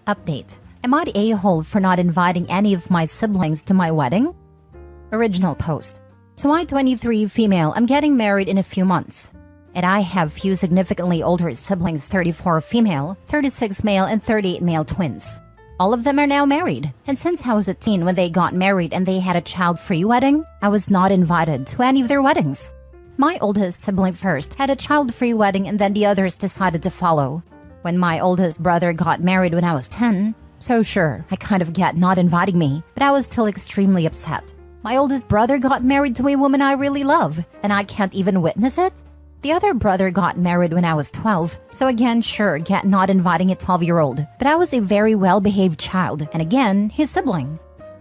Update. Am I the a-hole for not inviting any of my siblings to my wedding? Original post. So I, 23, female, I'm getting married in a few months. And I have few significantly older siblings, 34 female, 36 male, and 38 male twins. All of them are now married, and since I was a teen when they got married and they had a child-free wedding, I was not invited to any of their weddings. My oldest sibling first had a child-free wedding and then the others decided to follow. When my oldest brother got married when I was 10, so sure, I kind of get not inviting me, but I was still extremely upset. My oldest brother got married to a woman I really love, and I can't even witness it? The other brother got married when I was 12, so again, sure, get not inviting a 12-year-old, but I was a very well-behaved child, and again, his sibling.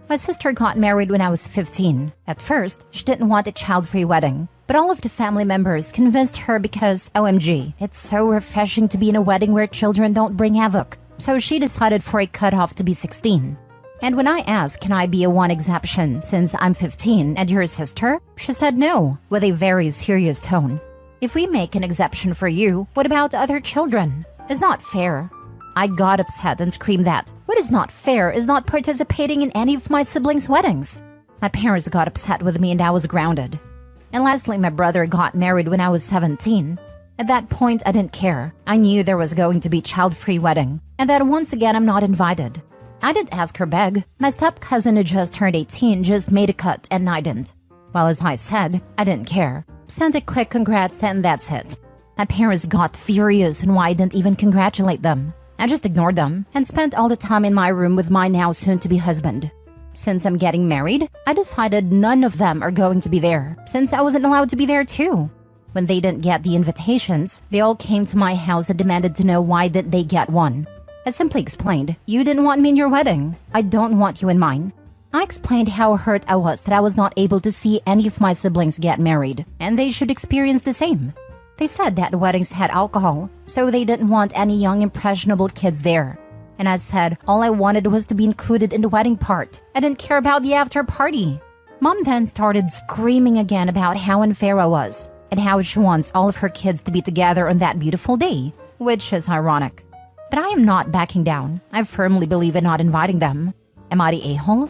My sister got married when I was 15. At first, she didn't want a child-free wedding, but all of the family members convinced her because, OMG, it's so refreshing to be in a wedding where children don't bring havoc. So she decided for a cutoff to be 16. And when I asked, can I be a one exception since I'm 15 and you're a sister? She said no, with a very serious tone. If we make an exception for you, what about other children? It's not fair. I got upset and screamed that what is not fair is not participating in any of my siblings' weddings. My parents got upset with me and I was grounded. And lastly, my brother got married when I was 17. At that point, I didn't care. I knew there was going to be child-free wedding, and that once again I'm not invited. I didn't ask her beg. My step-cousin who just turned 18 just made a cut and I didn't. Well, as I said, I didn't care. Sent a quick congrats and that's it. My parents got furious and why I didn't even congratulate them. I just ignored them and spent all the time in my room with my now soon-to-be husband. Since I'm getting married, I decided none of them are going to be there, since I wasn't allowed to be there too. When they didn't get the invitations, they all came to my house and demanded to know why didn't they get one. I simply explained, you didn't want me in your wedding. I don't want you in mine. I explained how hurt I was that I was not able to see any of my siblings get married, and they should experience the same. They said that weddings had alcohol, so they didn't want any young impressionable kids there. And I said, all I wanted was to be included in the wedding part. I didn't care about the after party. Mom then started screaming again about how unfair I was, and how she wants all of her kids to be together on that beautiful day, which is ironic. But I am not backing down. I firmly believe in not inviting them. Am I the a-hole?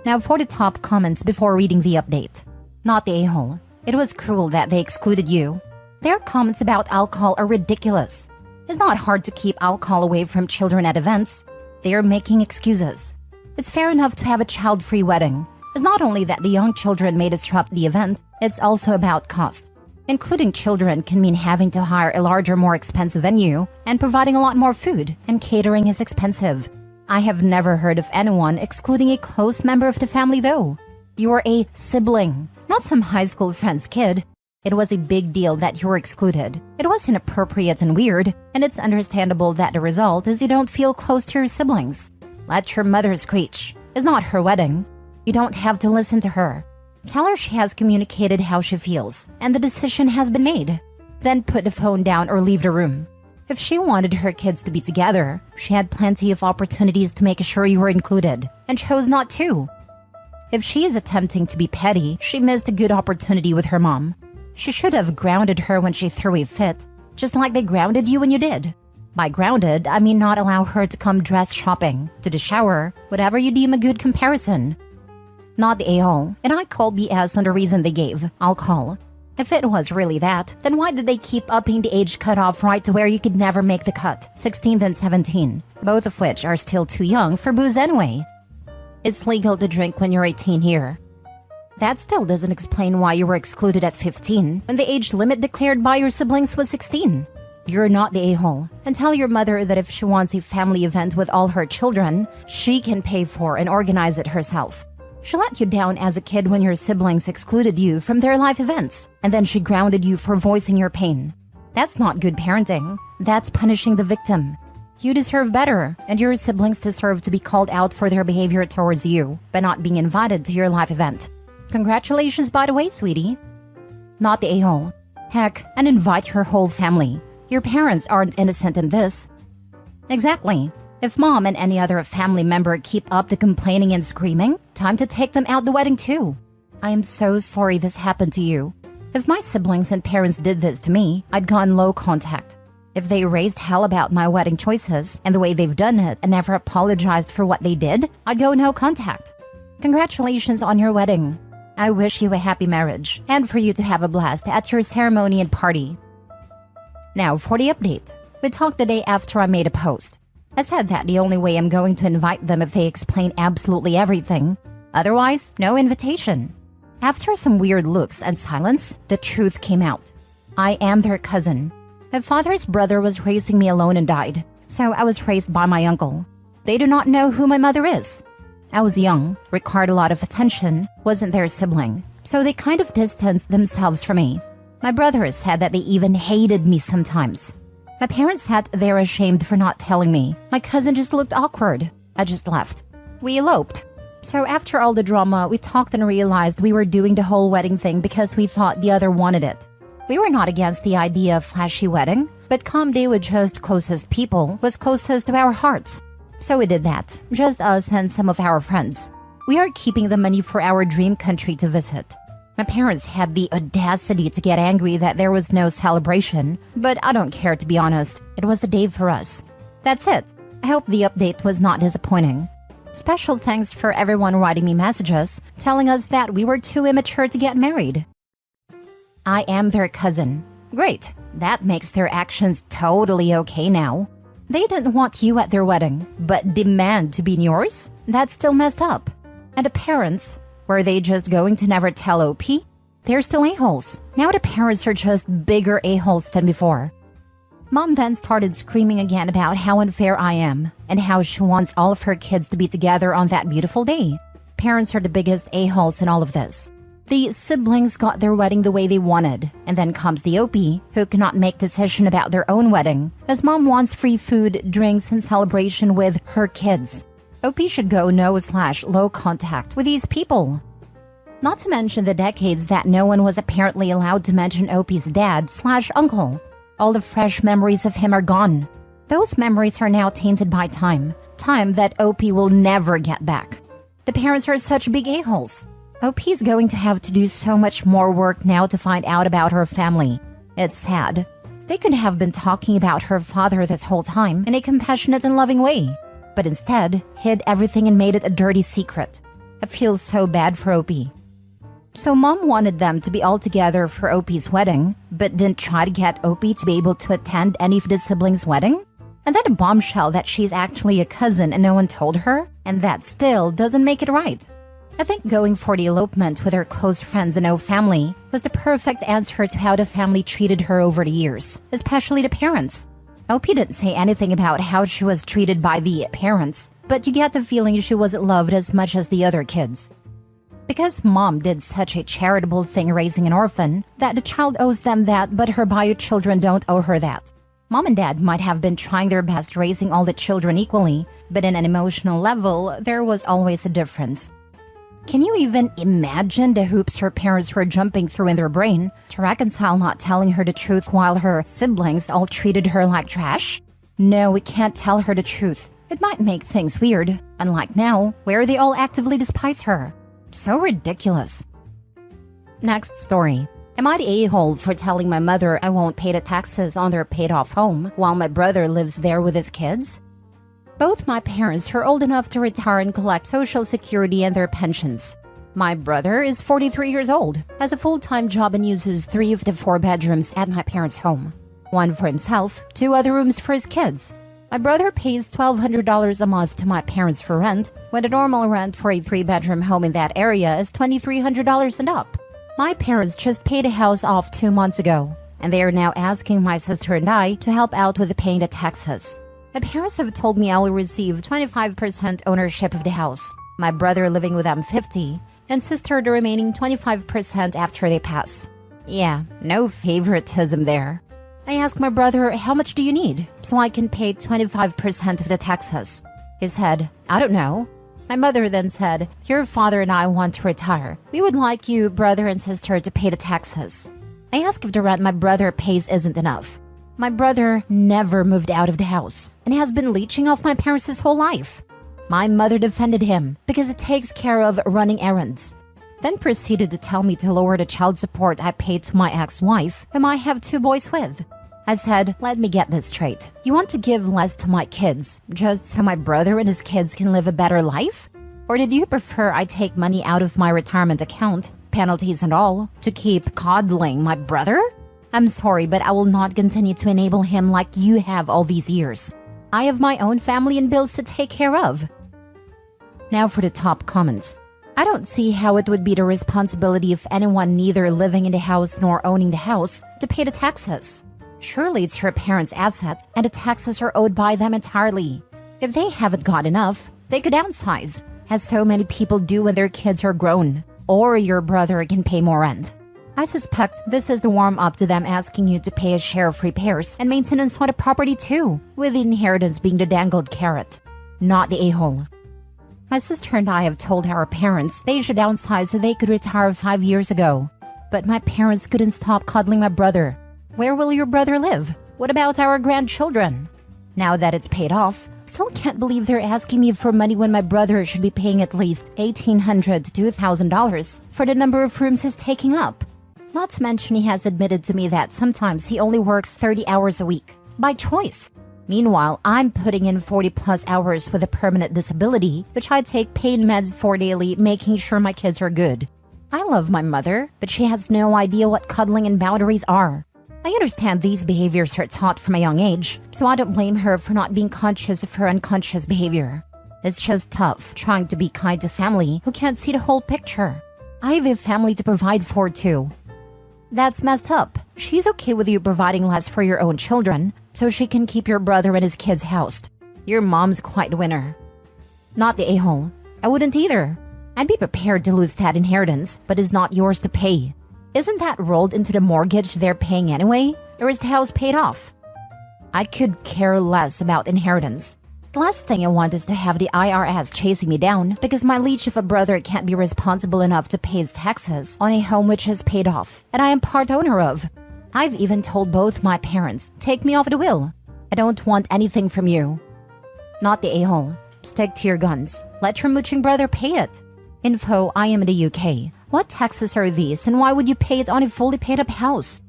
Now for the top comments before reading the update. Not the a-hole. It was cruel that they excluded you. Their comments about alcohol are ridiculous. It's not hard to keep alcohol away from children at events. They are making excuses. It's fair enough to have a child-free wedding. It's not only that the young children may disrupt the event, it's also about cost. Including children can mean having to hire a larger, more expensive venue and providing a lot more food, and catering is expensive. I have never heard of anyone excluding a close member of the family though. You are a sibling, not some high school friend's kid. It was a big deal that you were excluded. It was inappropriate and weird, and it's understandable that the result is you don't feel close to your siblings. Let your mother screech. It's not her wedding. You don't have to listen to her. Tell her she has communicated how she feels, and the decision has been made. Then put the phone down or leave the room. If she wanted her kids to be together, she had plenty of opportunities to make sure you were included, and chose not to. If she is attempting to be petty, she missed a good opportunity with her mom. She should have grounded her when she threw a fit, just like they grounded you when you did. By grounded, I mean not allow her to come dress shopping, to the shower, whatever you deem a good comparison. Not the a-hole, and I call BS on the reason they gave, alcohol. If it was really that, then why did they keep upping the age cutoff right to where you could never make the cut, 16 and 17, both of which are still too young for booze anyway? It's legal to drink when you're 18 here. That still doesn't explain why you were excluded at 15 when the age limit declared by your siblings was 16. You're not the a-hole, and tell your mother that if she wants a family event with all her children, she can pay for and organize it herself. She let you down as a kid when your siblings excluded you from their life events, and then she grounded you for voicing your pain. That's not good parenting. That's punishing the victim. You deserve better, and your siblings deserve to be called out for their behavior towards you by not being invited to your life event. Congratulations, by the way, sweetie. Not the a-hole. Heck, and invite your whole family. Your parents aren't innocent in this. Exactly. If mom and any other family member keep up the complaining and screaming, time to take them out the wedding too. I am so sorry this happened to you. If my siblings and parents did this to me, I'd gone low contact. If they raised hell about my wedding choices and the way they've done it and never apologized for what they did, I'd go no contact. Congratulations on your wedding. I wish you a happy marriage and for you to have a blast at your ceremony and party. Now for the update. We talked the day after I made a post. I said that the only way I'm going to invite them if they explain absolutely everything. Otherwise, no invitation. After some weird looks and silence, the truth came out. I am their cousin. My father's brother was raising me alone and died, so I was raised by my uncle. They do not know who my mother is. I was young, required a lot of attention, wasn't their sibling, so they kind of distanced themselves from me. My brothers said that they even hated me sometimes. My parents said they're ashamed for not telling me. My cousin just looked awkward. I just left. We eloped. So after all the drama, we talked and realized we were doing the whole wedding thing because we thought the other wanted it. We were not against the idea of flashy wedding, but calm day with just closest people was closest to our hearts. So we did that, just us and some of our friends. We are keeping the money for our dream country to visit. My parents had the audacity to get angry that there was no celebration, but I don't care, to be honest. It was a day for us. That's it. I hope the update was not disappointing. Special thanks for everyone writing me messages, telling us that we were too immature to get married. I am their cousin. Great. That makes their actions totally okay now. They didn't want you at their wedding, but demand to be in yours? That's still messed up. And the parents? Were they just going to never tell OP? They're still a-holes. Now the parents are just bigger a-holes than before. Mom then started screaming again about how unfair I am and how she wants all of her kids to be together on that beautiful day. Parents are the biggest a-holes in all of this. The siblings got their wedding the way they wanted, and then comes the OP, who cannot make decision about their own wedding, as mom wants free food, drinks, and celebration with her kids. OP should go no/low contact with these people. Not to mention the decades that no one was apparently allowed to mention OP's dad/uncle. All the fresh memories of him are gone. Those memories are now tainted by time that OP will never get back. The parents are such big a-holes. OP's going to have to do so much more work now to find out about her family. It's sad. They could have been talking about her father this whole time in a compassionate and loving way, but instead hid everything and made it a dirty secret. I feel so bad for OP. So mom wanted them to be all together for OP's wedding, but didn't try to get OP to be able to attend any of the siblings' wedding? And then a bombshell that she's actually a cousin and no one told her? And that still doesn't make it right. I think going for the elopement with her close friends and no family was the perfect answer to how the family treated her over the years, especially the parents. OP didn't say anything about how she was treated by the parents, but you get the feeling she wasn't loved as much as the other kids. Because mom did such a charitable thing raising an orphan, that the child owes them that, but her bio children don't owe her that. Mom and dad might have been trying their best raising all the children equally, but in an emotional level, there was always a difference. Can you even imagine the hoops her parents were jumping through in their brain to reconcile not telling her the truth while her siblings all treated her like trash? No, we can't tell her the truth. It might make things weird, unlike now, where they all actively despise her. So ridiculous. Next story. Am I the a-hole for telling my mother I won't pay the taxes on their paid-off home while my brother lives there with his kids? Both my parents are old enough to retire and collect Social Security and their pensions. My brother is 43 years old, has a full-time job and uses 3 of the 4 bedrooms at my parents' home. 1 for himself, 2 other rooms for his kids. My brother pays $1,200 a month to my parents for rent, when the normal rent for a 3-bedroom home in that area is $2,300 and up. My parents just paid a house off 2 months ago, and they are now asking my sister and I to help out with paying the taxes. My parents have told me I will receive 25% ownership of the house, my brother living with them 50%, and sister the remaining 25% after they pass. Yeah, no favoritism there. I asked my brother, how much do you need, so I can pay 25% of the taxes? He said, I don't know. My mother then said, your father and I want to retire. We would like you, brother and sister, to pay the taxes. I asked if the rent my brother pays isn't enough. My brother never moved out of the house and has been leeching off my parents his whole life. My mother defended him because it takes care of running errands. Then proceeded to tell me to lower the child support I paid to my ex-wife, whom I have 2 boys with. I said, let me get this straight. You want to give less to my kids, just so my brother and his kids can live a better life? Or did you prefer I take money out of my retirement account, penalties and all, to keep coddling my brother? I'm sorry, but I will not continue to enable him like you have all these years. I have my own family and bills to take care of. Now for the top comments. I don't see how it would be the responsibility of anyone neither living in the house nor owning the house to pay the taxes. Surely it's your parents' asset and the taxes are owed by them entirely. If they haven't got enough, they could downsize, as so many people do when their kids are grown, or your brother can pay more rent. I suspect this is the warm-up to them asking you to pay a share of repairs and maintenance on the property too, with the inheritance being the dangled carrot, not the a-hole. My sister and I have told our parents they should downsize so they could retire 5 years ago. But my parents couldn't stop coddling my brother. Where will your brother live? What about our grandchildren? Now that it's paid off, still can't believe they're asking me for money when my brother should be paying at least $1,800 to $2,000 for the number of rooms he's taking up. Not to mention he has admitted to me that sometimes he only works 30 hours a week, by choice. Meanwhile, I'm putting in 40+ hours with a permanent disability, which I take pain meds for daily, making sure my kids are good. I love my mother, but she has no idea what cuddling and boundaries are. I understand these behaviors are taught from a young age, so I don't blame her for not being conscious of her unconscious behavior. It's just tough trying to be kind to family who can't see the whole picture. I have a family to provide for too. That's messed up. She's okay with you providing less for your own children, so she can keep your brother and his kids housed. Your mom's quite a winner. Not the a-hole. I wouldn't either. I'd be prepared to lose that inheritance, but it's not yours to pay. Isn't that rolled into the mortgage they're paying anyway? Or is the house paid off? I could care less about inheritance. The last thing I want is to have the IRS chasing me down because my leech of a brother can't be responsible enough to pay his taxes on a home which is paid off and I am part owner of. I've even told both my parents, take me off the will. I don't want anything from you. Not the a-hole. Stick to your guns. Let your mooching brother pay it. Info, I am in the UK. What taxes are these and why would you pay it on a fully paid up house?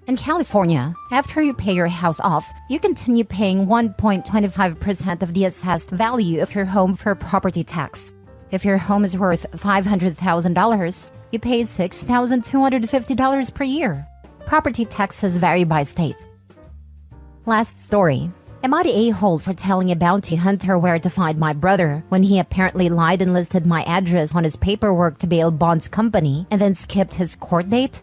In California, after you pay your house off, you continue paying 1.25% of the assessed value of your home for property tax. If your home is worth $500,000, you pay $6,250 per year. Property taxes vary by state. Last story. Am I the a-hole for telling a bounty hunter where to find my brother when he apparently lied and listed my address on his paperwork to bail bonds company and then skipped his court date?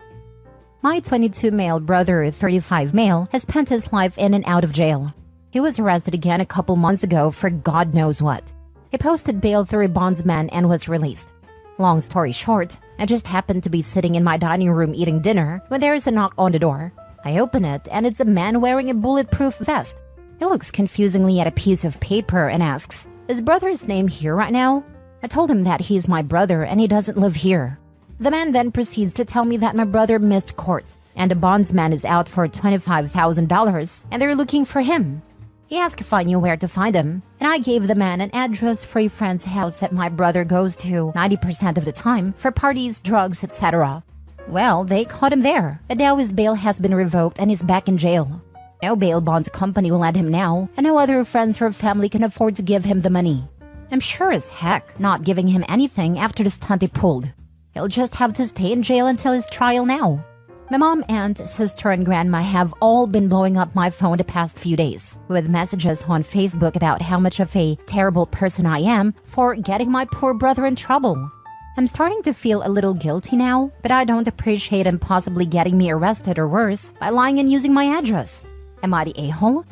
My 22 male brother, 35 male, has spent his life in and out of jail. He was arrested again a couple months ago for God knows what. He posted bail through a bondsman and was released. Long story short, I just happened to be sitting in my dining room eating dinner when there is a knock on the door. I open it and it's a man wearing a bulletproof vest. He looks confusingly at a piece of paper and asks, "Is brother's name here right now?" I told him that he's my brother and he doesn't live here. The man then proceeds to tell me that my brother missed court and the bondsman is out for $25,000 and they're looking for him. He asked if I knew where to find him, and I gave the man an address for a friend's house that my brother goes to 90% of the time for parties, drugs, etc. Well, they caught him there, and now his bail has been revoked and he's back in jail. No bail bonds company will let him now, and no other friends or family can afford to give him the money. I'm sure as heck not giving him anything after the stunt he pulled. He'll just have to stay in jail until his trial now. My mom, aunt, sister, and grandma have all been blowing up my phone the past few days with messages on Facebook about how much of a terrible person I am for getting my poor brother in trouble. I'm starting to feel a little guilty now, but I don't appreciate him possibly getting me arrested or worse by lying and using my address. Am I the a-hole?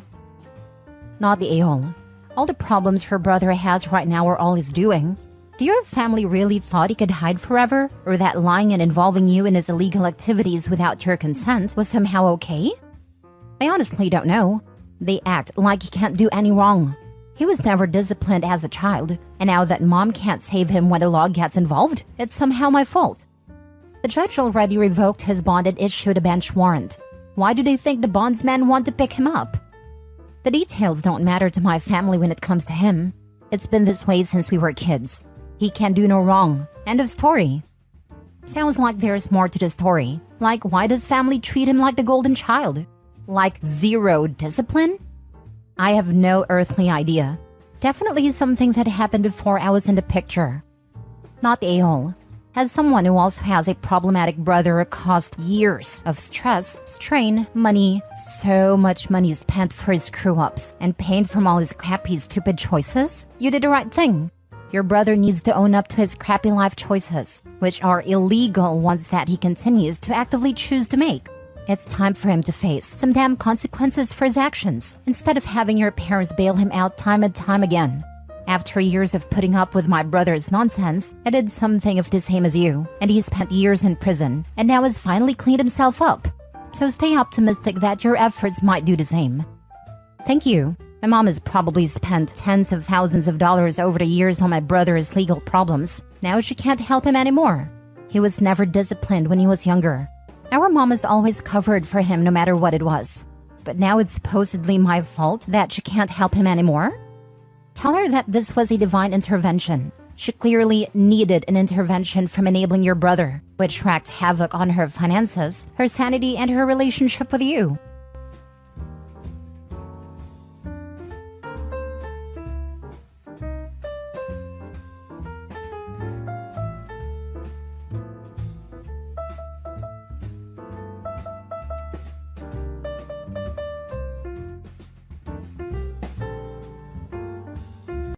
Not the a-hole. All the problems her brother has right now are all he's doing. Do your family really thought he could hide forever? Or that lying and involving you in his illegal activities without your consent was somehow okay? I honestly don't know. They act like he can't do any wrong. He was never disciplined as a child, and now that mom can't save him when the law gets involved, it's somehow my fault. The judge already revoked his bond and issued a bench warrant. Why do they think the bondsman want to pick him up? The details don't matter to my family when it comes to him. It's been this way since we were kids. He can do no wrong. End of story. Sounds like there's more to the story. Like, why does family treat him like the golden child? Like zero discipline? I have no earthly idea. Definitely something that happened before I was in the picture. Not the a-hole. As someone who also has a problematic brother caused years of stress, strain, money, so much money spent for his screw-ups and pain from all his crappy, stupid choices, you did the right thing. Your brother needs to own up to his crappy life choices, which are illegal ones that he continues to actively choose to make. It's time for him to face some damn consequences for his actions, instead of having your parents bail him out time and time again. After years of putting up with my brother's nonsense, I did something of the same as you, and he spent years in prison, and now has finally cleaned himself up. So stay optimistic that your efforts might do the same. Thank you. My mom has probably spent tens of thousands of dollars over the years on my brother's legal problems. Now she can't help him anymore. He was never disciplined when he was younger. Our mom has always covered for him no matter what it was. But now it's supposedly my fault that she can't help him anymore? Tell her that this was a divine intervention. She clearly needed an intervention from enabling your brother, which wreaked havoc on her finances, her sanity, and her relationship with you.